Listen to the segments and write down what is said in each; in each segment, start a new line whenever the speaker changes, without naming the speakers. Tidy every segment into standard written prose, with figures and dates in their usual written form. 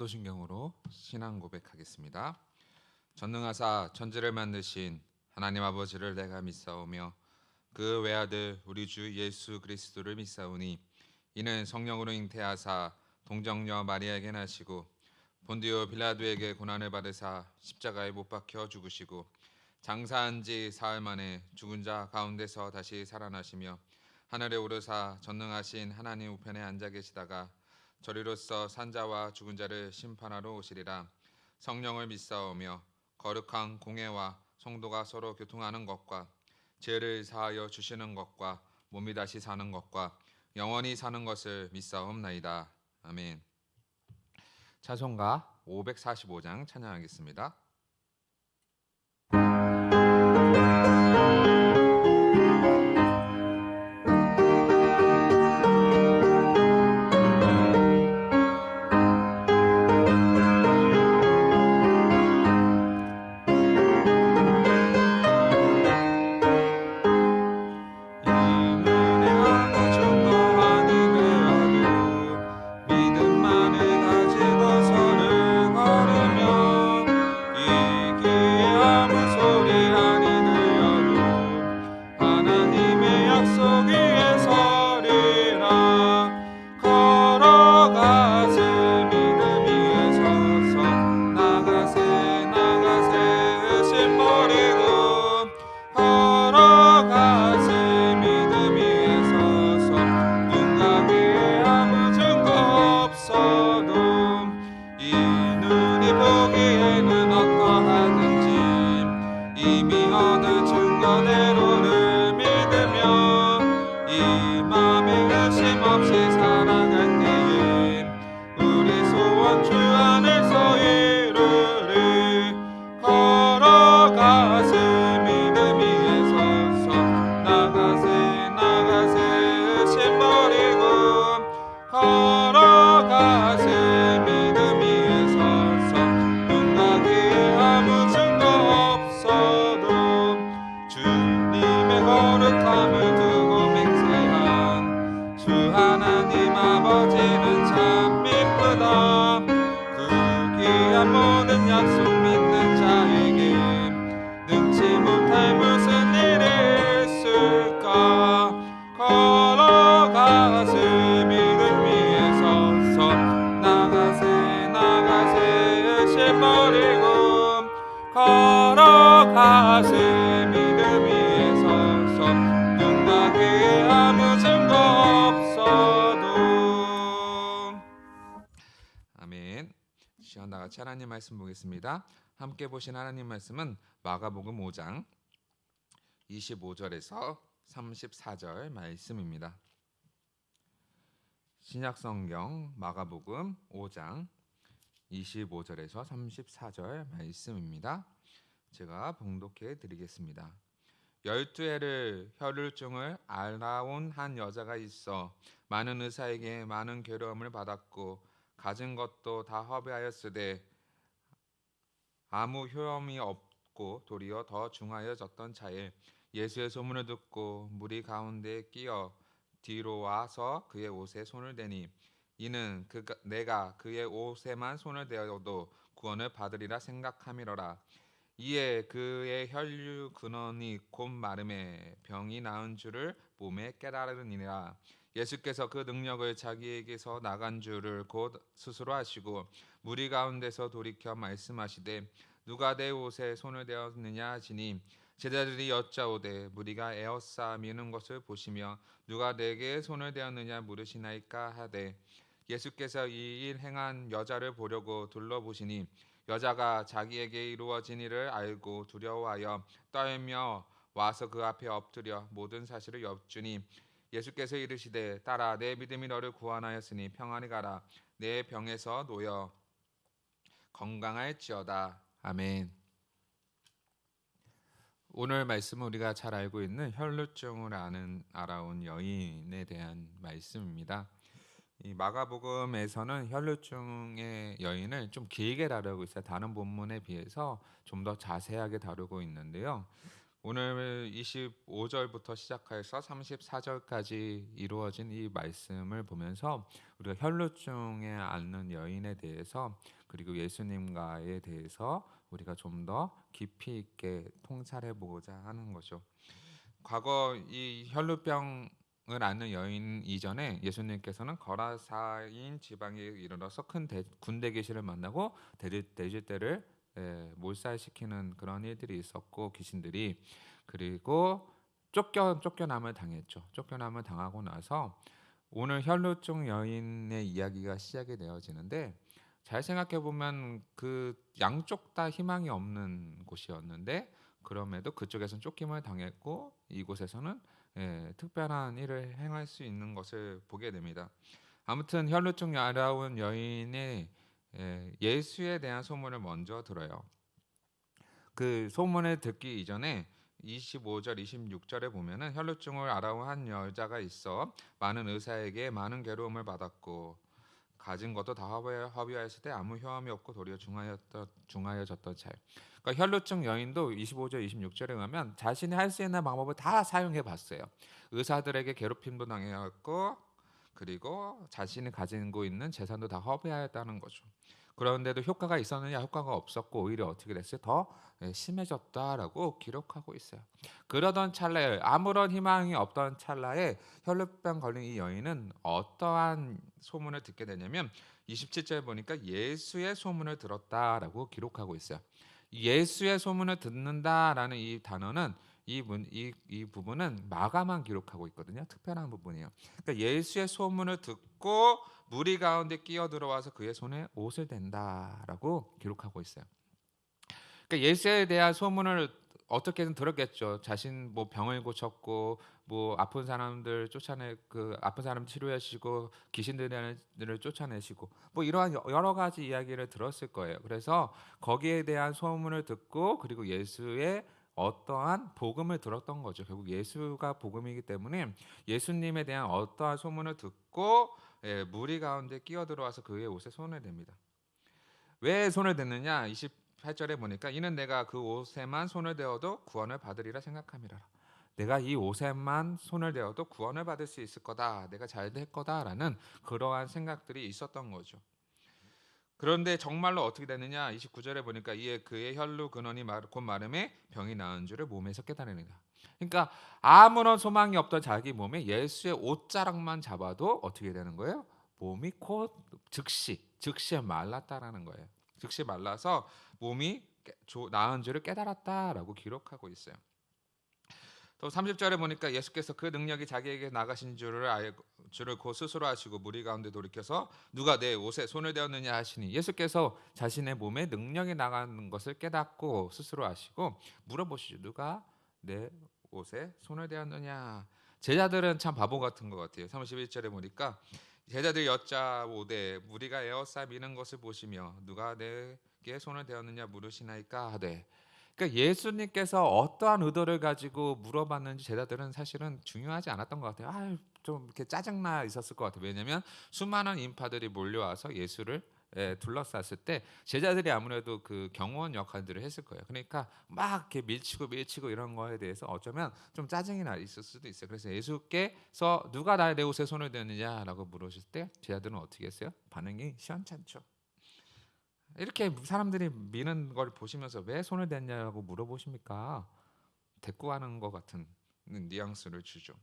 사도신경으로 신앙 고백하겠습니다. 전능하사 천지를 만드신 하나님 아버지를 내가 믿사오며 그 외아들 우리 주 예수 그리스도를 믿사오니 이는 성령으로 잉태하사 동정녀 마리아에게 나시고 본디오 빌라도에게 고난을 받으사 십자가에 못 박혀 죽으시고 장사한 지 사흘 만에 죽은 자 가운데서 다시 살아나시며 하늘에 오르사 전능하신 하나님 우편에 앉아 계시다가 저리로서 산자와 죽은 자를 심판하러 오시리라. 성령을 믿사오며 거룩한 공회와 성도가 서로 교통하는 것과 죄를 사하여 주시는 것과 몸이 다시 사는 것과 영원히 사는 것을 믿사옵나이다. 아멘. 찬송가 545장 찬양하겠습니다. 아멘. 시간 다 같이 하나님 말씀 보겠습니다. 함께 보신 하나님 말씀은 마가복음 5장 25절에서 34절 말씀입니다. 신약성경 마가복음 5장 25절에서 34절 말씀입니다. 제가 봉독해 드리겠습니다. 12해를 혈루증을 앓아온 한 여자가 있어 많은 의사에게 많은 괴로움을 받았고 가진 것도 다 허비하였으되 아무 효험이 없고 도리어 더 중하여졌던 차에 예수의 소문을 듣고 무리 가운데 끼어 뒤로 와서 그의 옷에 손을 대니 이는 내가 그의 옷에만 손을 대어도 구원을 받으리라 생각함이로라. 이에 그의 혈류 근원이 곧 마름에 병이 나은 줄을 몸에 깨달으니라. 예수께서 그 능력을 자기에게서 나간 줄을 곧 스스로 아시고 무리 가운데서 돌이켜 말씀하시되 누가 내 옷에 손을 대었느냐 하시니 제자들이 여짜오되 무리가 에워싸 미는 것을 보시며 누가 내게 손을 대었느냐 물으시나이까 하되 예수께서 이 일 행한 여자를 보려고 둘러보시니 여자가 자기에게 이루어진 일을 알고 두려워하여 떨며 와서 그 앞에 엎드려 모든 사실을 엽주니 예수께서 이르시되 딸아 내 믿음이 너를 구원하였으니 평안히 가라 내 병에서 놓여 건강할지어다. 아멘. 오늘 말씀은 우리가 잘 알고 있는 혈루증을 알아온 여인에 대한 말씀입니다. 이 마가복음에서는 혈루증의 여인을 좀 길게 다루고 있어요. 다른 본문에 비해서 좀 더 자세하게 다루고 있는데요. 오늘 25절부터 시작해서 34절까지 이루어진 이 말씀을 보면서 우리가 혈루증에 앓는 여인에 대해서 그리고 예수님과에 대해서 우리가 좀 더 깊이 있게 통찰해 보고자 하는 거죠. 과거 이 혈루병을 앓는 여인 이전에 예수님께서는 거라사인 지방에 이르러서 큰 군대 계시를 만나고 돼지떼를 몰살시키는 그런 일들이 있었고, 귀신들이, 그리고 쫓겨남을 당했죠. 쫓겨남을 당하고 나서 오늘 혈루증 여인의 이야기가 시작이 되어지는데, 잘 생각해 보면 그 양쪽 다 희망이 없는 곳이었는데 그럼에도 그쪽에서는 쫓김을 당했고 이곳에서는 특별한 일을 행할 수 있는 것을 보게 됩니다. 아무튼 혈루증 아라운 여인이 예수에 대한 소문을 먼저 들어요. 그 소문을 듣기 이전에 25절 26절에 보면은 혈루증을 앓아온 한 여자가 있어 많은 의사에게 많은 괴로움을 받았고 가진 것도 다 허비하였을 때 아무 효험이 없고 도리어 중하여졌던 차요. 그러니까 혈루증 여인도 25절 26절에 가면 자신이 할 수 있는 방법을 다 사용해 봤어요. 의사들에게 괴롭힘도 당했고 그리고 자신이 가지고 있는 재산도 다 허비하였다는 거죠. 그런데도 효과가 있었느냐? 효과가 없었고 오히려 어떻게 됐어요? 더 심해졌다라고 기록하고 있어요. 그러던 찰나에, 아무런 희망이 없던 찰나에 혈루병 걸린 이 여인은 어떠한 소문을 듣게 되냐면 27절에 보니까 예수의 소문을 들었다라고 기록하고 있어요. 예수의 소문을 듣는다라는 이 단어는 이 부분은 마가만 기록하고 있거든요. 특별한 부분이에요. 그러니까 예수의 소문을 듣고 무리 가운데 끼어 들어와서 그의 손에 옷을 댄다라고 기록하고 있어요. 그러니까 예수에 대한 소문을 어떻게든 들었겠죠. 자신 뭐 병을 고쳤고 뭐 아픈 사람들 아픈 사람 치료하시고 귀신들을 쫓아내시고 뭐 이러한 여러 가지 이야기를 들었을 거예요. 그래서 거기에 대한 소문을 듣고 그리고 예수의 어떠한 복음을 들었던 거죠. 결국 예수가 복음이기 때문에 예수님에 대한 어떠한 소문을 듣고 무리 가운데 끼어 들어와서 그의 옷에 손을 댑니다. 왜 손을 댔느냐? 28절에 보니까 이는 내가 그 옷에만 손을 대어도 구원을 받으리라 생각함이라. 내가 이 옷에만 손을 대어도 구원을 받을 수 있을 거다. 내가 잘 될 거다라는 그러한 생각들이 있었던 거죠. 그런데 정말로 어떻게 됐느냐? 29절에 보니까 이에 그의 혈루 근원이 곧 마름에 병이 나은 줄을 몸에서 깨달으니라. 그러니까 아무런 소망이 없던 자기 몸에 예수의 옷자락만 잡아도 어떻게 되는 거예요? 몸이 곧 즉시에 말랐다라는 거예요. 즉시 말라서 몸이 나은 줄을 깨달았다라고 기록하고 있어요. 또 30절에 보니까 예수께서 그 능력이 자기에게 나가신 줄을 곧 스스로 아시고 무리 가운데 돌이켜서 누가 내 옷에 손을 대었느냐 하시니, 예수께서 자신의 몸에 능력이 나가는 것을 깨닫고 스스로 아시고 물어보시죠. 누가 내 옷에 손을 대었느냐. 제자들은 참 바보 같은 것 같아요. 31절에 보니까 제자들이 여짜오되 무리가 에워싸 미는 것을 보시며 누가 내게 손을 대었느냐 물으시나이까 하되. 그러니까 예수님께서 어떠한 의도를 가지고 물어봤는지 제자들은 사실은 중요하지 않았던 것 같아요. 좀 이렇게 짜증나 있었을 것 같아요. 왜냐하면 수많은 인파들이 몰려와서 예수를 둘러쌌을 때 제자들이 아무래도 그 경호원 역할들을 했을 거예요. 그러니까 막 이렇게 밀치고 이런 거에 대해서 어쩌면 좀 짜증이 나 있을 수도 있어요. 그래서 예수께서 누가 내 옷에 손을 대느냐라고 물으실 때 제자들은 어떻게 했어요? 반응이 시원찮죠. 이렇게 사람들이 미는 걸 보시면서 왜 손을 댔냐고 물어보십니까? 대꾸하는 것 같은 뉘앙스를 주죠.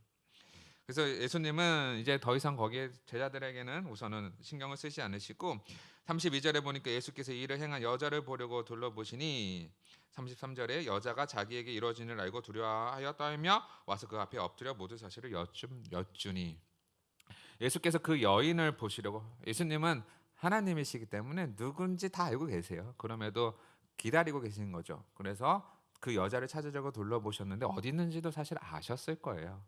그래서 예수님은 이제 더 이상 거기에 제자들에게는 우선은 신경을 쓰지 않으시고 32절에 보니까 예수께서 이 일을 행한 여자를 보려고 둘러보시니 33절에 여자가 자기에게 이루어진 을 알고 두려워하여 떨며 와서 그 앞에 엎드려 모든 사실을 여쭈니, 예수께서 그 여인을 보시려고, 예수님은 하나님이시기 때문에 누군지 다 알고 계세요. 그럼에도 기다리고 계신 거죠. 그래서 그 여자를 찾으려고 둘러보셨는데 어디 있는지도 사실 아셨을 거예요.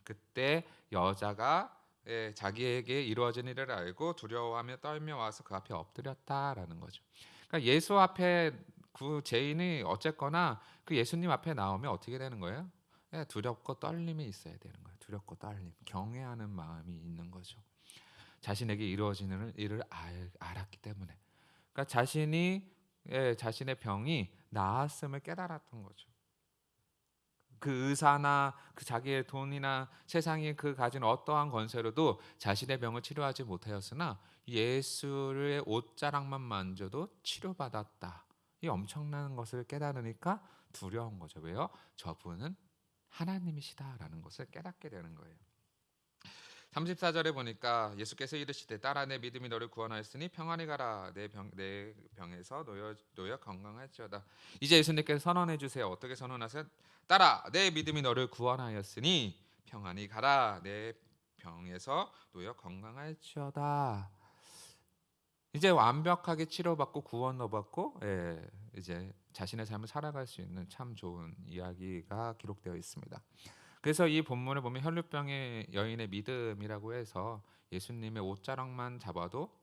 그때 여자가 자기에게 이루어진 일을 알고 두려워하며 떨며 와서 그 앞에 엎드렸다라는 거죠. 그러니까 예수 앞에 그 죄인이 어쨌거나 그 예수님 앞에 나오면 어떻게 되는 거예요? 두렵고 떨림이 있어야 되는 거예요. 두렵고 떨림, 경외하는 마음이 있는 거죠. 자신에게 이루어지는 일을 알았기 때문에. 그러니까 자신의 병이 나았음을 깨달았던 거죠. 그 의사나 그 자기의 돈이나 세상이 그 가진 어떠한 권세로도 자신의 병을 치료하지 못하였으나 예수의 옷자락만 만져도 치료받았다. 이 엄청난 것을 깨달으니까 두려운 거죠. 왜요? 저분은 하나님이시다라는 것을 깨닫게 되는 거예요. 34절에 보니까 예수께서 이르시되 딸아 내 믿음이 너를 구원하였으니 평안히 가라 내 병에서 놓여 건강할지어다. 이제 예수님께서 선언해 주세요. 어떻게 선언하세요? 딸아 내 믿음이 너를 구원하였으니 평안히 가라 내 병에서 놓여 건강할지어다. 이제 완벽하게 치료받고 구원도 받고 이제 자신의 삶을 살아갈 수 있는 참 좋은 이야기가 기록되어 있습니다. 그래서 이 본문을 보면 혈루병의 여인의 믿음이라고 해서 예수님의 옷자락만 잡아도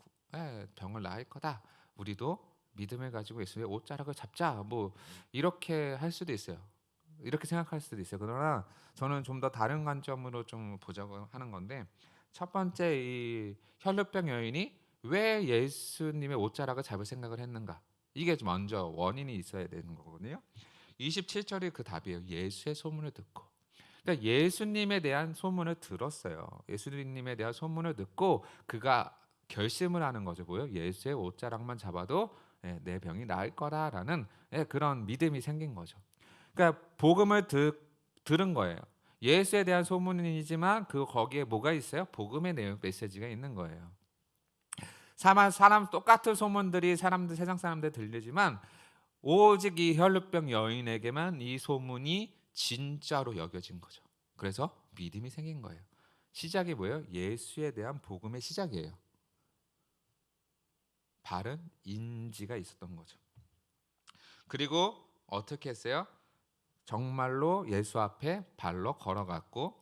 병을 나을 거다. 우리도 믿음을 가지고 예수의 옷자락을 잡자. 뭐 이렇게 할 수도 있어요. 이렇게 생각할 수도 있어요. 그러나 저는 좀 더 다른 관점으로 좀 보자고 하는 건데, 첫 번째 이 혈루병 여인이 왜 예수님의 옷자락을 잡을 생각을 했는가? 이게 먼저 원인이 있어야 되는 거거든요. 27절이 그 답이에요. 예수의 소문을 듣고. 그러니까 예수님에 대한 소문을 들었어요. 예수님에 대한 소문을 듣고 그가 결심을 하는 거죠. 뭐요? 예수의 옷자락만 잡아도 내 병이 나을 거다라는 그런 믿음이 생긴 거죠. 그러니까 복음을 들은 거예요. 예수에 대한 소문이지만 그 거기에 뭐가 있어요? 복음의 내용 메시지가 있는 거예요. 사람 똑같은 소문들이 세상 사람들 들리지만 오직 이 혈루병 여인에게만 이 소문이 진짜로 여겨진 거죠. 그래서 믿음이 생긴 거예요. 시작이 뭐예요? 예수에 대한 복음의 시작이에요. 바른 인지가 있었던 거죠. 그리고 어떻게 했어요? 정말로 예수 앞에 발로 걸어갔고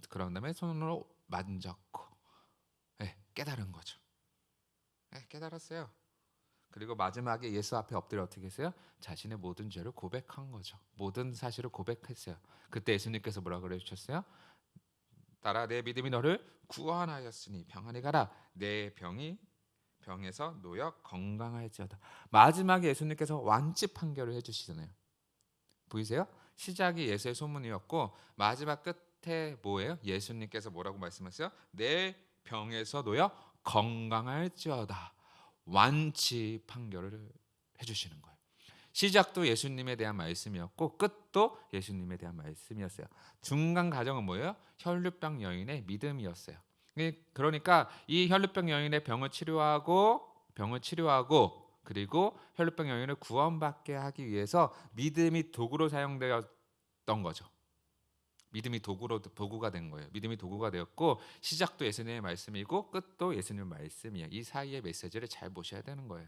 그런 다음에 손으로 만졌고 깨달은 거죠. 깨달았어요. 그리고 마지막에 예수 앞에 엎드려 어떻게 했어요? 자신의 모든 죄를 고백한 거죠. 모든 사실을 고백했어요. 그때 예수님께서 뭐라 그래 주셨어요? 딸아 내 믿음이 너를 구원하였으니 평안히 가라 내 병에서 놓여 건강할지어다. 마지막에 예수님께서 완치 판결을 해주시잖아요. 보이세요? 시작이 예수의 소문이었고 마지막 끝에 뭐예요? 예수님께서 뭐라고 말씀하세요? 내 병에서 놓여 건강할지어다. 완치 판결을 해주시는 거예요. 시작도 예수님에 대한 말씀이었고 끝도 예수님에 대한 말씀이었어요. 중간 과정은 뭐예요? 혈루병 여인의 믿음이었어요. 그러니까 이 혈루병 여인의 병을 치료하고 그리고 혈루병 여인을 구원받게 하기 위해서 믿음이 도구로 사용되었던 거죠. 믿음이 도구가 된 거예요. 믿음이 도구가 되었고 시작도 예수님의 말씀이고 끝도 예수님의 말씀이에요. 이 사이의 메시지를 잘 보셔야 되는 거예요.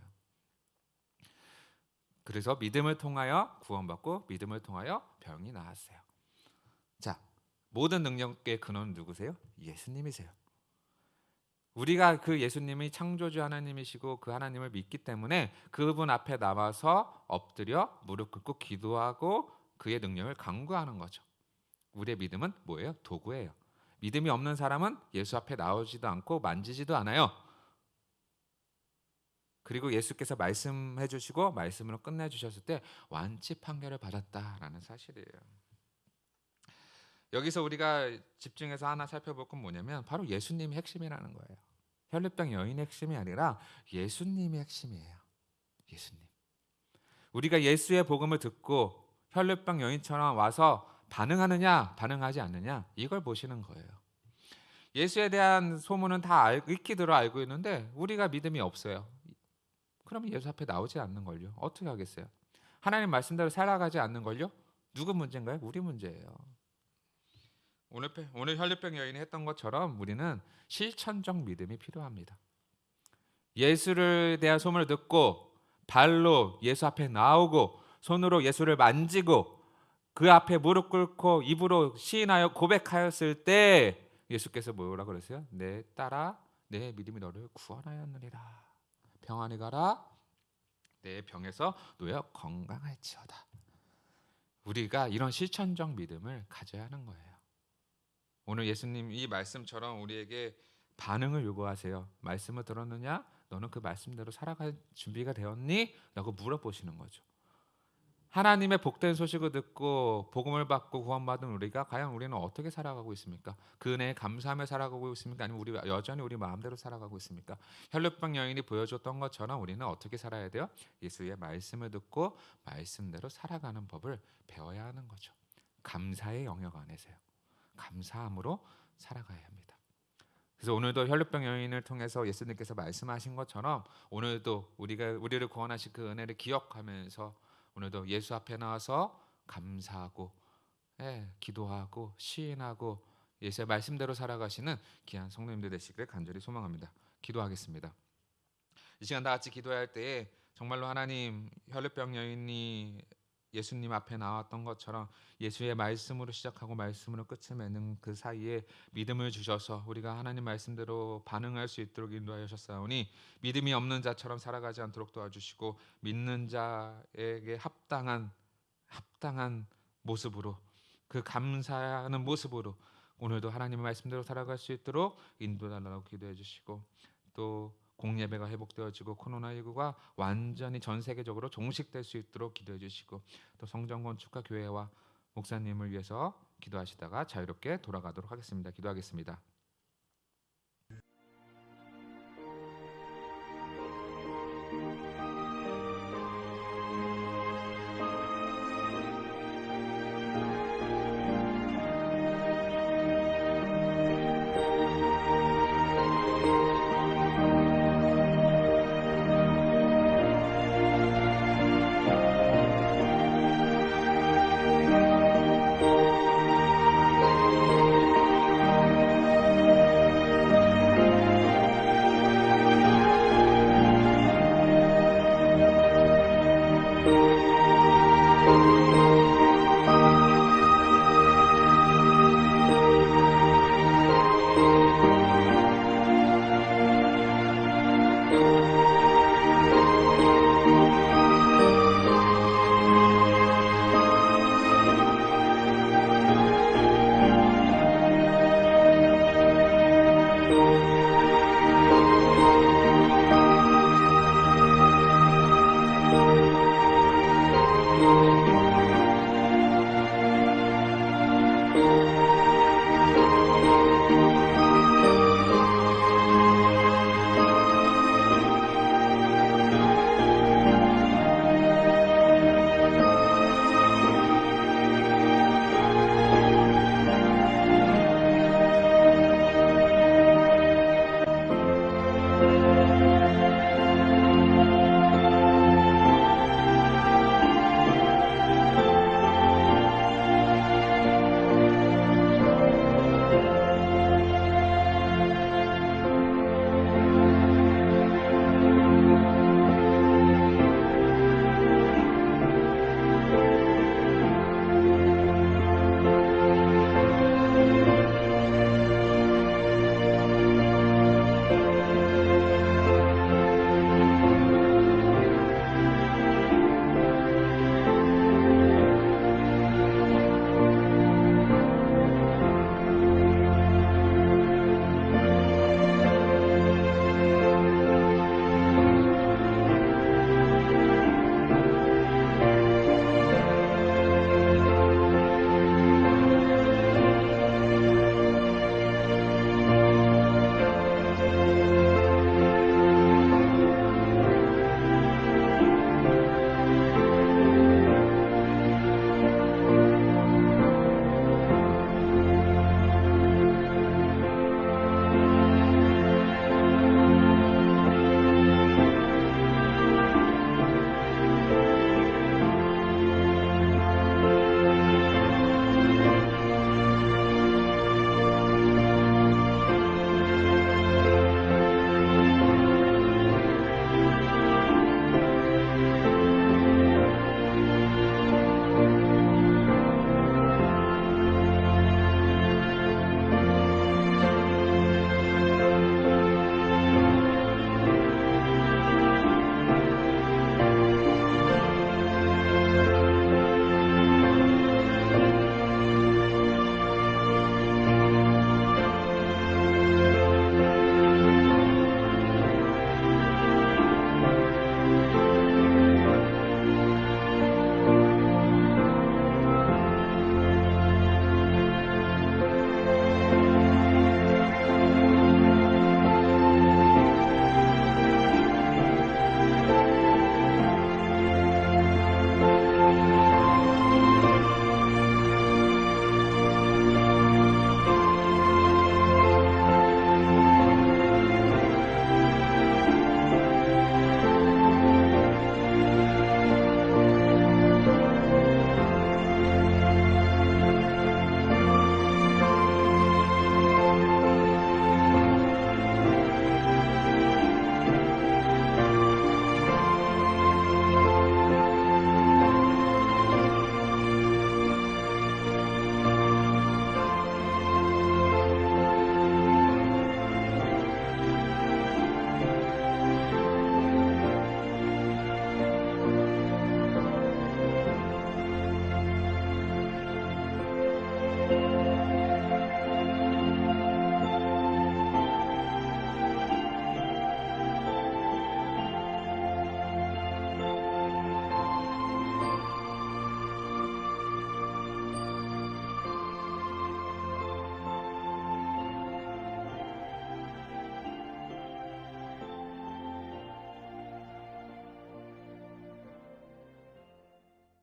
그래서 믿음을 통하여 구원받고 믿음을 통하여 병이 나았어요. 자, 모든 능력의 근원은 누구세요? 예수님이세요. 우리가 그 예수님이 창조주 하나님이시고 그 하나님을 믿기 때문에 그분 앞에 나와서 엎드려 무릎 꿇고 기도하고 그의 능력을 간구하는 거죠. 우리의 믿음은 뭐예요? 도구예요. 믿음이 없는 사람은 예수 앞에 나오지도 않고 만지지도 않아요. 그리고 예수께서 말씀해 주시고 말씀으로 끝내 주셨을 때 완치 판결을 받았다라는 사실이에요. 여기서 우리가 집중해서 하나 살펴볼 건 뭐냐면 바로 예수님이 핵심이라는 거예요. 혈루병 여인의 핵심이 아니라 예수님이 핵심이에요. 예수님. 우리가 예수의 복음을 듣고 혈루병 여인처럼 와서 반응하느냐 반응하지 않느냐 이걸 보시는 거예요. 예수에 대한 소문은 다 익히 들어 알고 있는데 우리가 믿음이 없어요. 그러면 예수 앞에 나오지 않는 걸요. 어떻게 하겠어요? 하나님 말씀대로 살아가지 않는 걸요. 누구 문제인가요? 우리 문제예요. 오늘 혈루병 여인이 했던 것처럼 우리는 실천적 믿음이 필요합니다. 예수를 대한 소문을 듣고 발로 예수 앞에 나오고 손으로 예수를 만지고 그 앞에 무릎 꿇고 입으로 시인하여 고백하였을 때 예수께서 뭐라 그러세요? 내 딸아 내 믿음이 너를 구원하였느니라. 평안히 가라 내 병에서 놓여 건강할지어다. 우리가 이런 실천적 믿음을 가져야 하는 거예요. 오늘 예수님 이 말씀처럼 우리에게 반응을 요구하세요. 말씀을 들었느냐? 너는 그 말씀대로 살아갈 준비가 되었니? 라고 물어보시는 거죠. 하나님의 복된 소식을 듣고 복음을 받고 구원받은 우리가 과연 우리는 어떻게 살아가고 있습니까? 그 은혜에 감사하며 살아가고 있습니까? 아니면 우리 여전히 우리 마음대로 살아가고 있습니까? 혈육병 여인이 보여줬던 것처럼 우리는 어떻게 살아야 돼요? 예수의 말씀을 듣고 말씀대로 살아가는 법을 배워야 하는 거죠. 감사의 영역 안에서요. 감사함으로 살아가야 합니다. 그래서 오늘도 혈육병 여인을 통해서 예수님께서 말씀하신 것처럼 오늘도 우리를 구원하신 그 은혜를 기억하면서 오늘도 예수 앞에 나와서 감사하고, 기도하고 시인하고 예수의 말씀대로 살아가시는 귀한 성도님들 되시기를 간절히 소망합니다. 기도하겠습니다. 이 시간 다 같이 기도할 때에 정말로 하나님, 혈육병 여인이 예수님 앞에 나왔던 것처럼 예수의 말씀으로 시작하고 말씀으로 끝을 맺는 그 사이에 믿음을 주셔서 우리가 하나님 말씀대로 반응할 수 있도록 인도하여 주셨사오니 믿음이 없는 자처럼 살아가지 않도록 도와주시고 믿는 자에게 합당한 모습으로, 그 감사하는 모습으로 오늘도 하나님의 말씀대로 살아갈 수 있도록 인도달라고 기도해 주시고, 또 공예배가 회복되어지고 코로나19가 완전히 전 세계적으로 종식될 수 있도록 기도해 주시고, 또 성전 건축과 교회와 목사님을 위해서 기도하시다가 자유롭게 돌아가도록 하겠습니다. 기도하겠습니다.